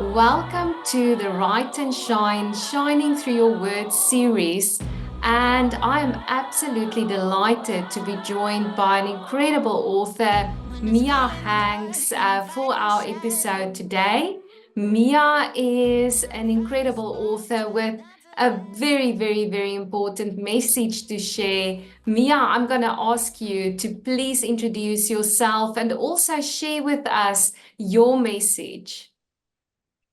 Welcome to the Write and Shine, Shining Through Your Words series. And I am absolutely delighted to be joined by an incredible author, Mia Hanks, for our episode today. Mia is an incredible author with a very, very, very important message to share. Mia, I'm going to ask you to please introduce yourself and also share with us your message.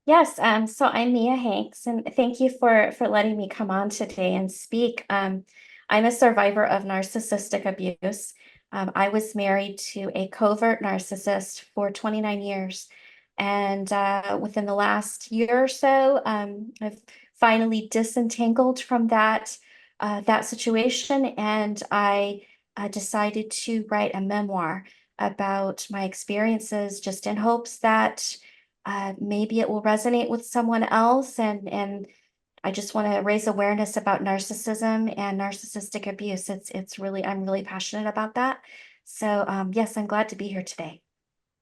Yes, so I'm Mia Hanks, and thank you for letting me come on today and speak. I'm a survivor of narcissistic abuse. I was married to a covert narcissist for 29 years, and within the last year or so, I've finally disentangled from that situation, and I decided to write a memoir about my experiences, just in hopes that maybe it will resonate with someone else. And I just want to raise awareness about narcissism and narcissistic abuse. It's really, I'm really passionate about that. So yes, I'm glad to be here today.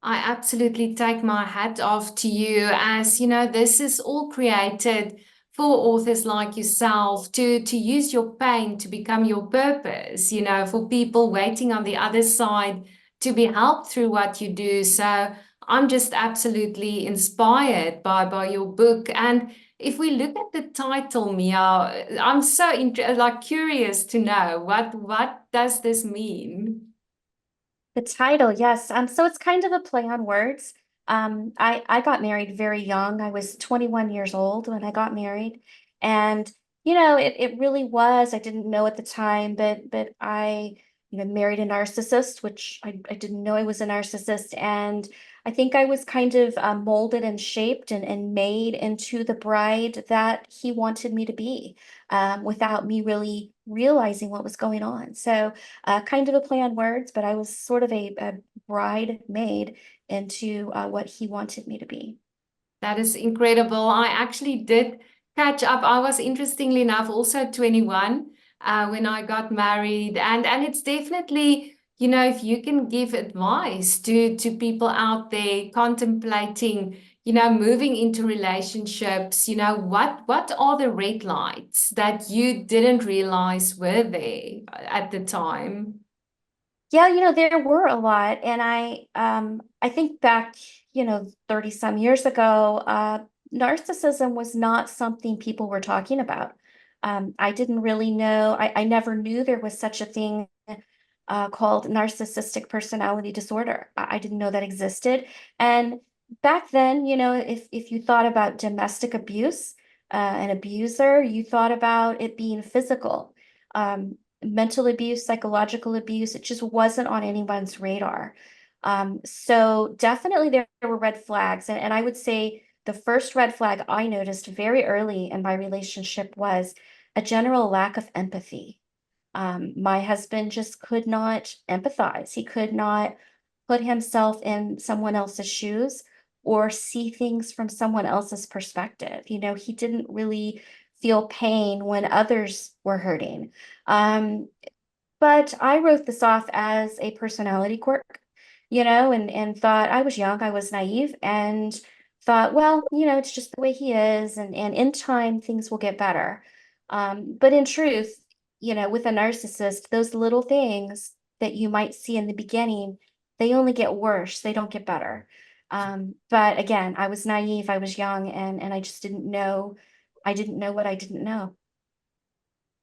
I absolutely take my hat off to you, as you know, this is all created for authors like yourself to use your pain to become your purpose, for people waiting on the other side to be helped through what you do. So I'm just absolutely inspired by your book. And if we look at the title, Mia, I'm so curious to know what does this mean? The title, yes. So it's kind of a play on words. I got married very young. I was 21 years old when I got married, and it really was. I didn't know at the time, but I married a narcissist, which I didn't know I was a narcissist, and I think I was kind of molded and shaped and made into the bride that he wanted me to be, without me really realizing what was going on. So kind of a play on words, but I was sort of a bridesmaid into what he wanted me to be. That is incredible. I actually did catch up. I was, interestingly enough, also 21 when I got married. And it's definitely, if you can give advice to people out there contemplating, moving into relationships, what are the red lights that you didn't realize were there at the time? Yeah, there were a lot, and I think back, 30 some years ago, narcissism was not something people were talking about. I didn't really know. I never knew there was such a thing called narcissistic personality disorder. I didn't know that existed. And back then, if you thought about domestic abuse, an abuser, you thought about it being physical. Mental abuse, psychological abuse, it just wasn't on anyone's radar. So definitely there were red flags. And I would say the first red flag I noticed very early in my relationship was a general lack of empathy. My husband just could not empathize. He could not put himself in someone else's shoes or see things from someone else's perspective. He didn't really feel pain when others were hurting. Um, but I wrote this off as a personality quirk, and thought I was young, I was naive, and thought, well, it's just the way he is, and in time things will get better. But in truth, with a narcissist, those little things that you might see in the beginning, they only get worse, they don't get better. But again, I was naive, I was young, and I just I didn't know what I didn't know.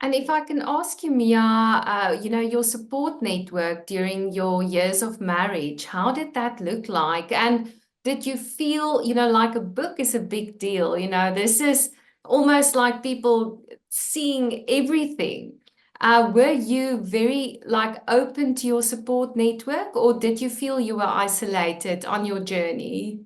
And if I can ask you, Mia, your support network during your years of marriage, how did that look like? And did you feel, like a book is a big deal? This is almost like people seeing everything. Were you very open to your support network, or did you feel you were isolated on your journey?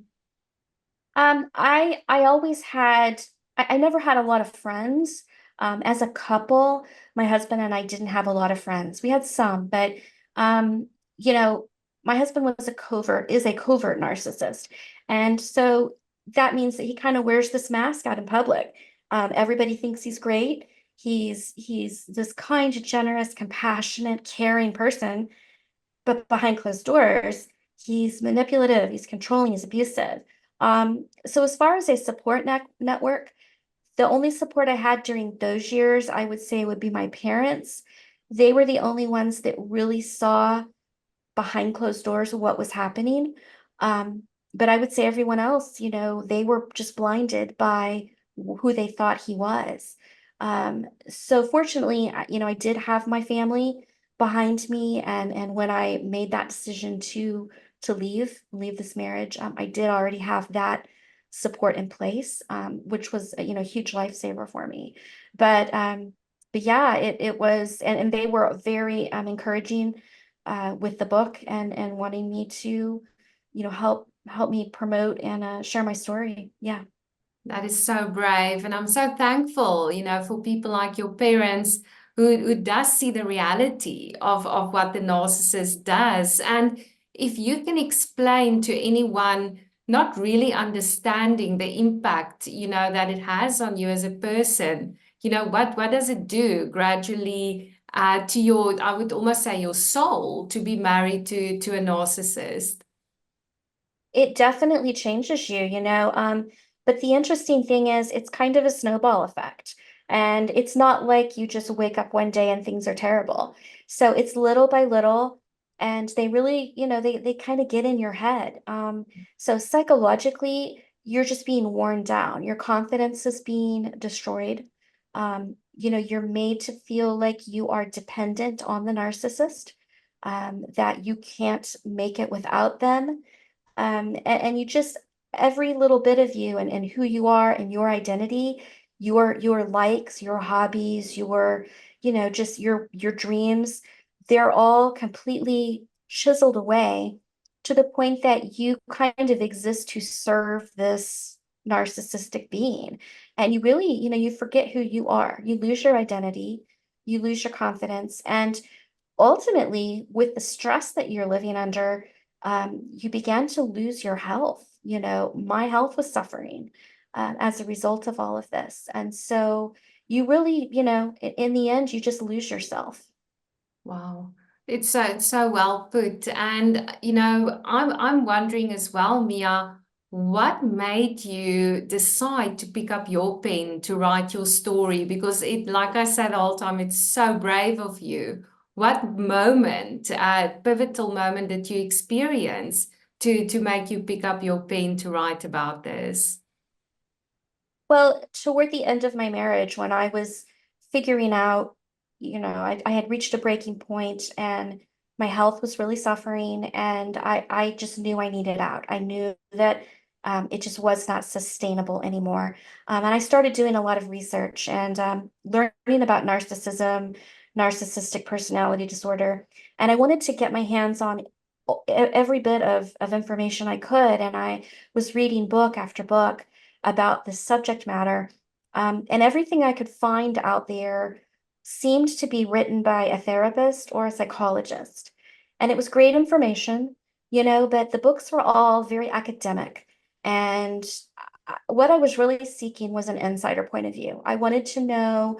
I always had I never had a lot of friends. As a couple, my husband and I didn't have a lot of friends. We had some, but um, you know, my husband is a covert narcissist. And so that means that he kind of wears this mask out in public. Everybody thinks he's great. He's this kind, generous, compassionate, caring person, but behind closed doors, he's manipulative, he's controlling, he's abusive. So as far as a support network, the only support I had during those years, I would say would be my parents. They were the only ones that really saw behind closed doors what was happening. Um, but I would say everyone else, they were just blinded by who they thought he was. So fortunately, I did have my family behind me, and when I made that decision to leave this marriage, I did already have that support in place, which was a huge lifesaver for me. But yeah, it was, and they were very encouraging with the book and wanting me to, help me promote and share my story. Yeah. That is so brave. And I'm so thankful, for people like your parents who does see the reality of what the narcissist does. And if you can explain to anyone not really understanding the impact, that it has on you as a person, what does it do gradually to your, I would almost say your soul to be married to a narcissist? It definitely changes you. But the interesting thing is it's kind of a snowball effect. And it's not like you just wake up one day and things are terrible. So it's little by little, and they really, they kind of get in your head. So psychologically, you're just being worn down. Your confidence is being destroyed. You're made to feel like you are dependent on the narcissist, that you can't make it without them, and you just every little bit of you and who you are and your identity, your likes, your hobbies, just your dreams, they're all completely chiseled away to the point that you kind of exist to serve this narcissistic being. And you really, you forget who you are. You lose your identity, you lose your confidence, and ultimately, with the stress that you're living under, you began to lose your health. My health was suffering as a result of all of this. And so you really, in the end, you just lose yourself. Wow. It's so well put. And I'm wondering as well, Mia, what made you decide to pick up your pen to write your story? Because like I said the whole time, it's so brave of you. What moment, pivotal moment did you experience to make you pick up your pen to write about this? Well, toward the end of my marriage, when I was figuring out, I had reached a breaking point and my health was really suffering, and I just knew I needed out. I knew that it just was not sustainable anymore. And I started doing a lot of research and learning about narcissism, narcissistic personality disorder. And I wanted to get my hands on every bit of information I could. And I was reading book after book about this subject matter. And everything I could find out there seemed to be written by a therapist or a psychologist. And it was great information, but the books were all very academic. And what I was really seeking was an insider point of view. I wanted to know,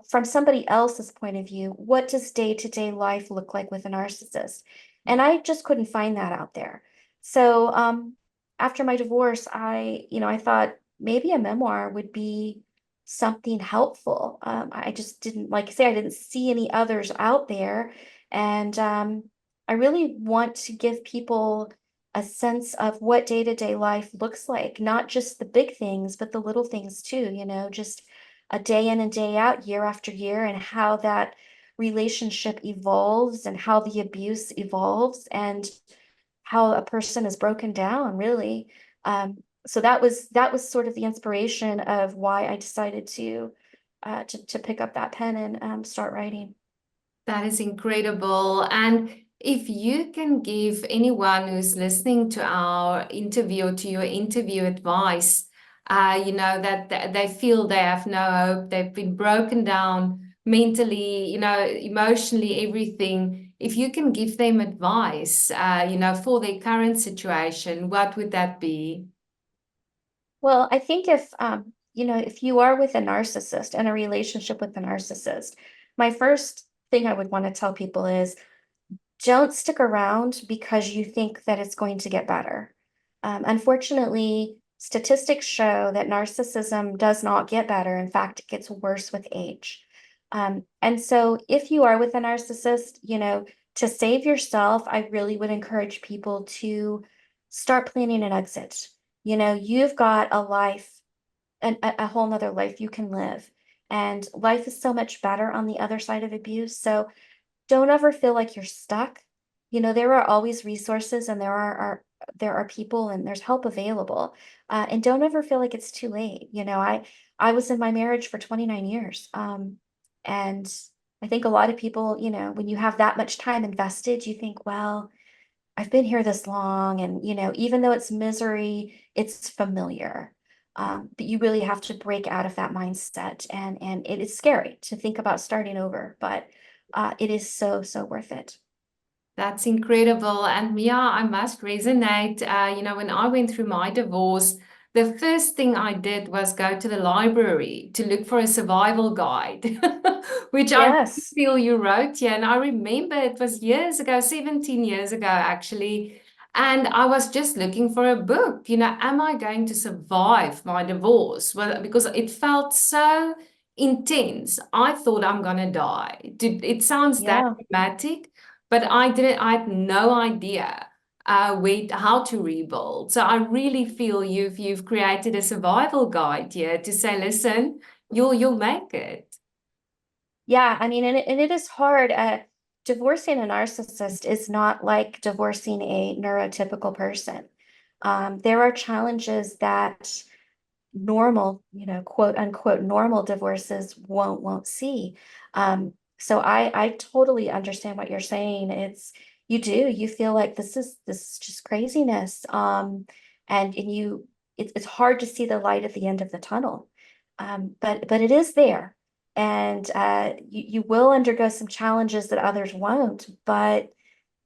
from somebody else's point of view, what does day-to-day life look like with a narcissist? And I just couldn't find that out there. So after my divorce, I thought maybe a memoir would be something helpful. I just didn't, like I say, I didn't see any others out there. And I really want to give people a sense of what day-to-day life looks like, not just the big things, but the little things too, just a day in and day out, year after year, and how that relationship evolves and how the abuse evolves and how a person is broken down, really. So that was sort of the inspiration of why I decided to pick up that pen and start writing. That is incredible. And if you can give anyone who's listening to our interview or to your interview advice, that they feel they have no hope, they've been broken down mentally, emotionally, everything. If you can give them advice, for their current situation, what would that be? Well, I think if you are with a narcissist and a relationship with a narcissist, my first thing I would want to tell people is don't stick around because you think that it's going to get better. Unfortunately, statistics show that narcissism does not get better. In fact, it gets worse with age. And so if you are with a narcissist, to save yourself, I really would encourage people to start planning an exit. You've got a life, a whole nother life you can live. And life is so much better on the other side of abuse. So don't ever feel like you're stuck. There are always resources, and there are people, and there's help available. And don't ever feel like it's too late. I was in my marriage for 29 years. And I think a lot of people, when you have that much time invested, you think, well, I've been here this long, and even though it's misery, it's familiar. But you really have to break out of that mindset, and it is scary to think about starting over, but it is so, so worth it. That's incredible. And Mia, I must resonate. When I went through my divorce, the first thing I did was go to the library to look for a survival guide, which I really Yes. feel you wrote here. And I remember it was years ago, 17 years ago, actually. And I was just looking for a book. Am I going to survive my divorce? Well, because it felt so intense. I thought I'm gonna die. It sounds that Yeah. dramatic, but I had no idea how to rebuild. So I really feel you've created a survival guide here to say, listen, you'll make it. Yeah. I mean, and it is hard. Divorcing a narcissist is not like divorcing a neurotypical person. There are challenges that normal, quote unquote, normal divorces won't see. So I totally understand what you're saying. You feel like this is just craziness. And it's hard to see the light at the end of the tunnel. But it is there. And you will undergo some challenges that others won't, but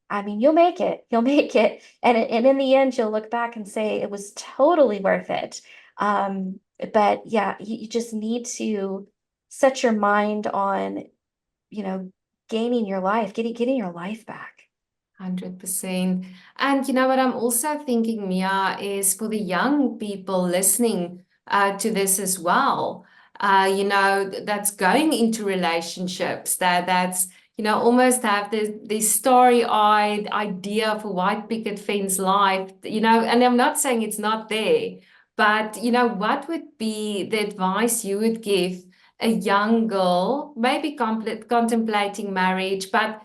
I mean, you'll make it. You'll make it. And in the end, you'll look back and say it was totally worth it. But yeah, you just need to set your mind on, you know, gaining your life, getting your life back. 100%. And you know what I'm also thinking, Mia, is for the young people listening to this as well, that's going into relationships, that's, almost have this starry-eyed idea of a white picket fence life, and I'm not saying it's not there, but, what would be the advice you would give a young girl, maybe contemplating marriage, but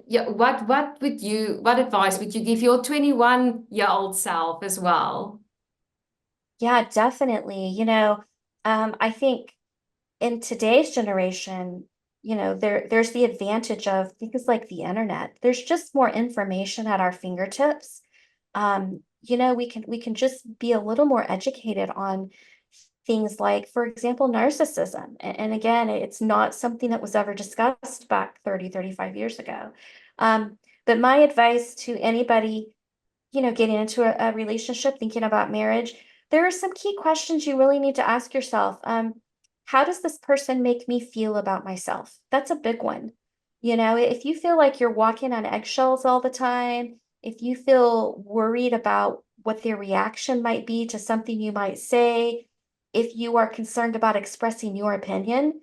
yeah, what advice would you give your 21-year-old self as well? Yeah, definitely. I think in today's generation, there's the advantage of things like the internet. There's just more information at our fingertips. We can just be a little more educated on things like, for example, narcissism. And again, it's not something that was ever discussed back 30, 35 years ago. But my advice to anybody getting into a relationship, thinking about marriage, there are some key questions you really need to ask yourself. How does this person make me feel about myself? That's a big one. If you feel like you're walking on eggshells all the time, if you feel worried about what their reaction might be to something you might say, if you are concerned about expressing your opinion,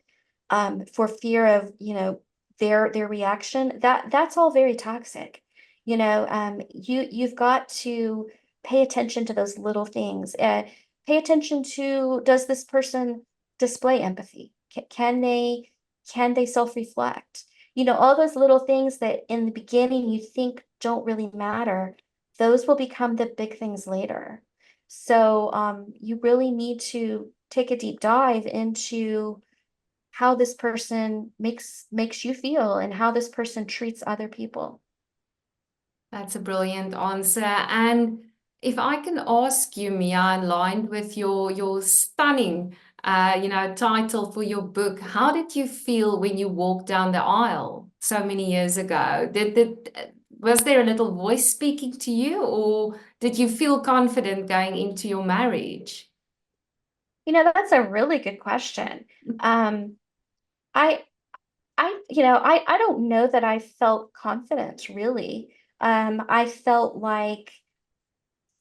for fear of, their reaction, that's all very toxic. You've got to pay attention to those little things. Pay attention to, does this person display empathy? Can they self-reflect? All those little things that in the beginning you think don't really matter, those will become the big things later. So you really need to take a deep dive into how this person makes you feel and how this person treats other people. That's a brilliant answer. And if I can ask you, Mia, in line with your stunning title for your book, how did you feel when you walked down the aisle so many years ago? Was there a little voice speaking to you, or did you feel confident going into your marriage? That's a really good question. Um, I I don't know that I felt confident really. I felt like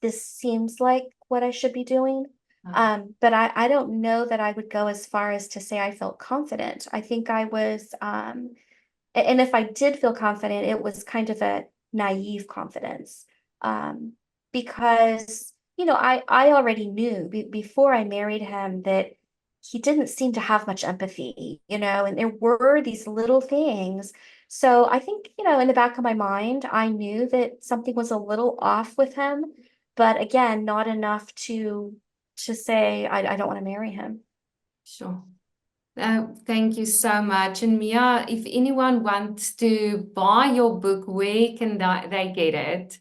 this seems like what I should be doing. But I don't know that I would go as far as to say I felt confident. I think I was, and if I did feel confident, it was kind of a naive confidence. Um, because, I already knew before I married him that he didn't seem to have much empathy, and there were these little things. So I think, in the back of my mind, I knew that something was a little off with him, but again, not enough to say I don't want to marry him. Sure. Thank you so much. And Mia, if anyone wants to buy your book, where can they get it?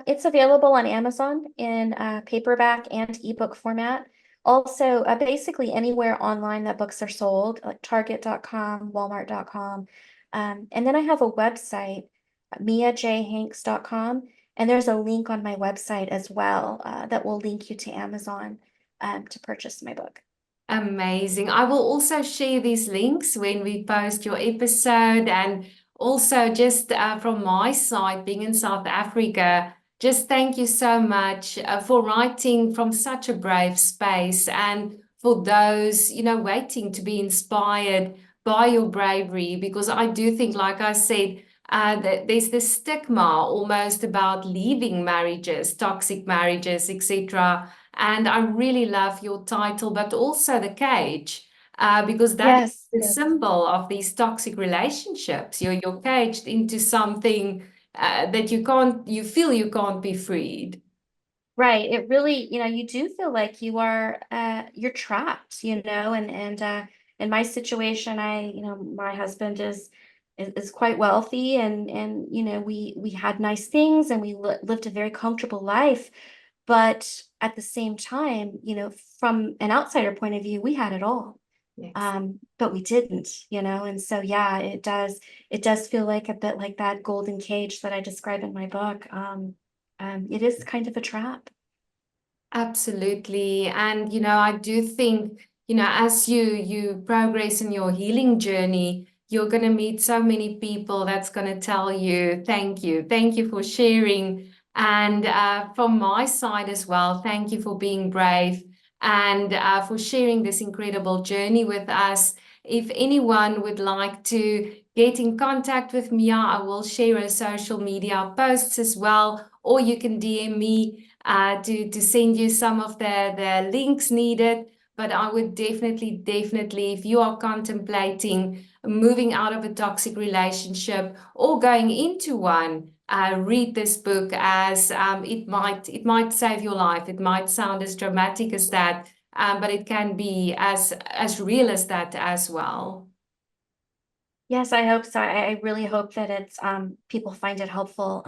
It's available on Amazon in paperback and ebook format. Also, basically anywhere online that books are sold, like Target.com, Walmart.com. And then I have a website, miajhanks.com, and there's a link on my website as well that will link you to Amazon to purchase my book. Amazing. I will also share these links when we post your episode. And also, just from my side, being in South Africa, just thank you so much for writing from such a brave space, and for those, waiting to be inspired by your bravery. Because I do think, like I said, that there's this stigma almost about leaving marriages, toxic marriages, etc. And I really love your title, but also the cage, because that is Yes, the yes. symbol of these toxic relationships. You're caged into something that you feel you can't be freed. Right. It really, you do feel like you're trapped, in my situation, my husband is quite wealthy and we had nice things and we lived a very comfortable life. But at the same time, from an outsider point of view, we had it all. Yes. But we didn't, and so yeah, it does feel like a bit like that golden cage that I describe in my book. It is kind of a trap. Absolutely. And I do think, as you progress in your healing journey, you're going to meet so many people that's going to tell you, thank you. Thank you for sharing. And from my side as well, thank you for being brave and for sharing this incredible journey with us. If anyone would like to get in contact with Mia, I will share her social media posts as well, or you can DM me to send you some of the links needed. But I would definitely, if you are contemplating moving out of a toxic relationship or going into one, read this book, as it might save your life. It might sound as dramatic as that, but it can be as real as that as well. Yes, I hope so. I really hope that it's people find it helpful.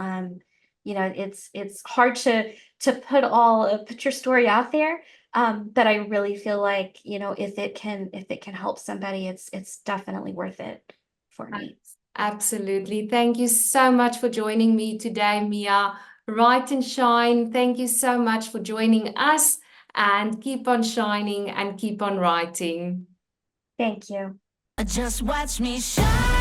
It's hard to put your story out there. But I really feel like, if it can help somebody, it's definitely worth it for me. Absolutely. Thank you so much for joining me today, Mia. Write and shine. Thank you so much for joining us, and keep on shining and keep on writing. Thank you. Just watch me shine.